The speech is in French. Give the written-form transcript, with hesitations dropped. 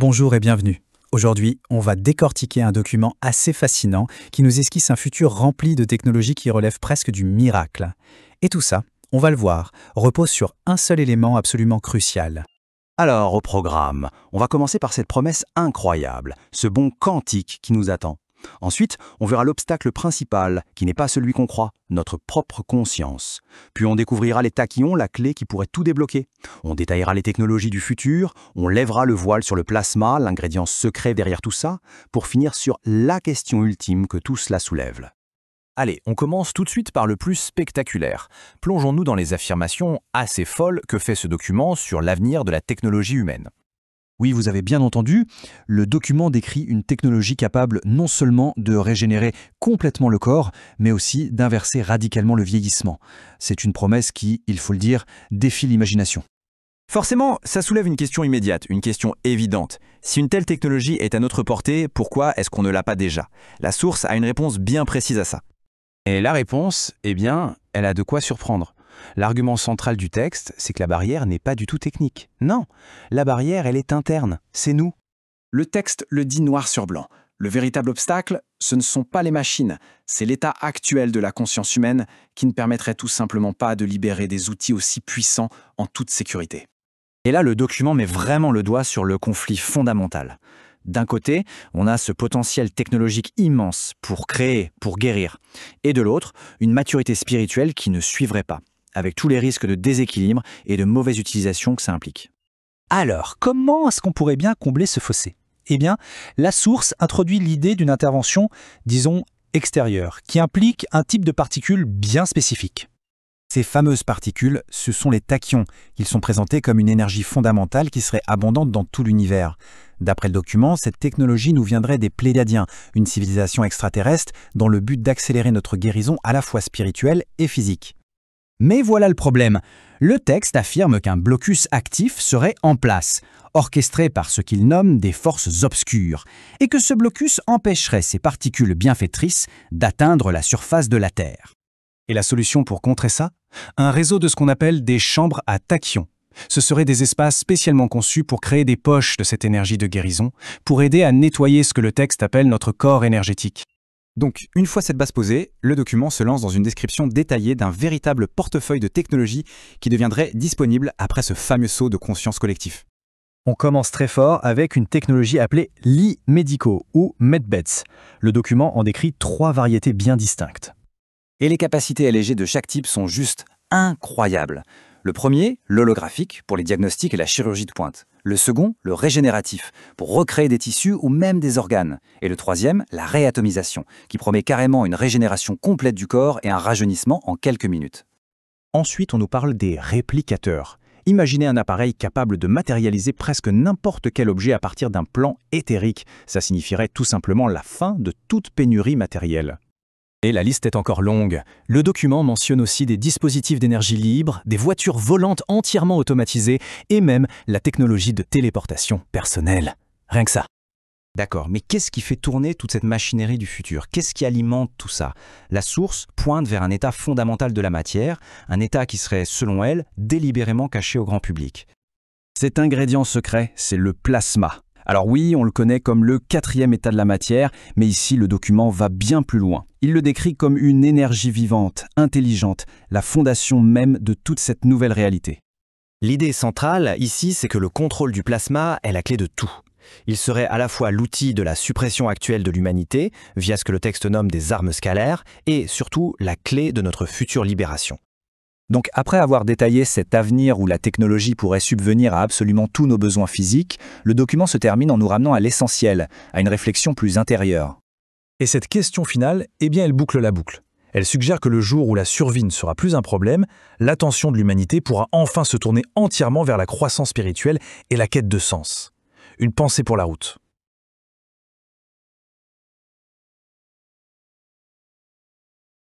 Bonjour et bienvenue. Aujourd'hui, on va décortiquer un document assez fascinant qui nous esquisse un futur rempli de technologies qui relèvent presque du miracle. Et tout ça, on va le voir, repose sur un seul élément absolument crucial. Alors, au programme, on va commencer par cette promesse incroyable, ce bond quantique qui nous attend. Ensuite, on verra l'obstacle principal, qui n'est pas celui qu'on croit, notre propre conscience. Puis on découvrira les tachyons, la clé qui pourrait tout débloquer. On détaillera les technologies du futur, on lèvera le voile sur le plasma, l'ingrédient secret derrière tout ça, pour finir sur la question ultime que tout cela soulève. Allez, on commence tout de suite par le plus spectaculaire. Plongeons-nous dans les affirmations assez folles que fait ce document sur l'avenir de la technologie humaine. Oui, vous avez bien entendu, le document décrit une technologie capable non seulement de régénérer complètement le corps, mais aussi d'inverser radicalement le vieillissement. C'est une promesse qui, il faut le dire, défie l'imagination. Forcément, ça soulève une question immédiate, une question évidente. Si une telle technologie est à notre portée, pourquoi est-ce qu'on ne l'a pas déjà? La source a une réponse bien précise à ça. Et la réponse, eh bien, elle a de quoi surprendre. L'argument central du texte, c'est que la barrière n'est pas du tout technique. Non, la barrière, elle est interne, c'est nous. Le texte le dit noir sur blanc. Le véritable obstacle, ce ne sont pas les machines, c'est l'état actuel de la conscience humaine qui ne permettrait tout simplement pas de libérer des outils aussi puissants en toute sécurité. Et là, le document met vraiment le doigt sur le conflit fondamental. D'un côté, on a ce potentiel technologique immense pour créer, pour guérir. Et de l'autre, une maturité spirituelle qui ne suivrait pas, avec tous les risques de déséquilibre et de mauvaise utilisation que ça implique. Alors, comment est-ce qu'on pourrait bien combler ce fossé? Eh bien, la source introduit l'idée d'une intervention, disons, extérieure, qui implique un type de particules bien spécifique. Ces fameuses particules, ce sont les tachyons. Ils sont présentés comme une énergie fondamentale qui serait abondante dans tout l'univers. D'après le document, cette technologie nous viendrait des Pléiadiens, une civilisation extraterrestre dans le but d'accélérer notre guérison à la fois spirituelle et physique. Mais voilà le problème. Le texte affirme qu'un blocus actif serait en place, orchestré par ce qu'il nomme des forces obscures, et que ce blocus empêcherait ces particules bienfaitrices d'atteindre la surface de la Terre. Et la solution pour contrer ça? Un réseau de ce qu'on appelle des chambres à tachyons. Ce seraient des espaces spécialement conçus pour créer des poches de cette énergie de guérison, pour aider à nettoyer ce que le texte appelle notre corps énergétique. Donc, une fois cette base posée, le document se lance dans une description détaillée d'un véritable portefeuille de technologies qui deviendrait disponible après ce fameux saut de conscience collectif. On commence très fort avec une technologie appelée l'e-Medico ou MedBeds. Le document en décrit 3 variétés bien distinctes. Et les capacités allégées de chaque type sont juste incroyables. Le premier, l'holographique, pour les diagnostics et la chirurgie de pointe. Le second, le régénératif, pour recréer des tissus ou même des organes. Et le troisième, la réatomisation, qui promet carrément une régénération complète du corps et un rajeunissement en quelques minutes. Ensuite, on nous parle des réplicateurs. Imaginez un appareil capable de matérialiser presque n'importe quel objet à partir d'un plan éthérique. Ça signifierait tout simplement la fin de toute pénurie matérielle. Et la liste est encore longue. Le document mentionne aussi des dispositifs d'énergie libre, des voitures volantes entièrement automatisées et même la technologie de téléportation personnelle. Rien que ça. D'accord, mais qu'est-ce qui fait tourner toute cette machinerie du futur? Qu'est-ce qui alimente tout ça? La source pointe vers un état fondamental de la matière, un état qui serait, selon elle, délibérément caché au grand public. Cet ingrédient secret, c'est le plasma. Alors oui, on le connaît comme le 4e état de la matière, mais ici le document va bien plus loin. Il le décrit comme une énergie vivante, intelligente, la fondation même de toute cette nouvelle réalité. L'idée centrale, ici, c'est que le contrôle du plasma est la clé de tout. Il serait à la fois l'outil de la suppression actuelle de l'humanité, via ce que le texte nomme des armes scalaires, et surtout la clé de notre future libération. Donc après avoir détaillé cet avenir où la technologie pourrait subvenir à absolument tous nos besoins physiques, le document se termine en nous ramenant à l'essentiel, à une réflexion plus intérieure. Et cette question finale, eh bien elle boucle la boucle. Elle suggère que le jour où la survie ne sera plus un problème, l'attention de l'humanité pourra enfin se tourner entièrement vers la croissance spirituelle et la quête de sens. Une pensée pour la route.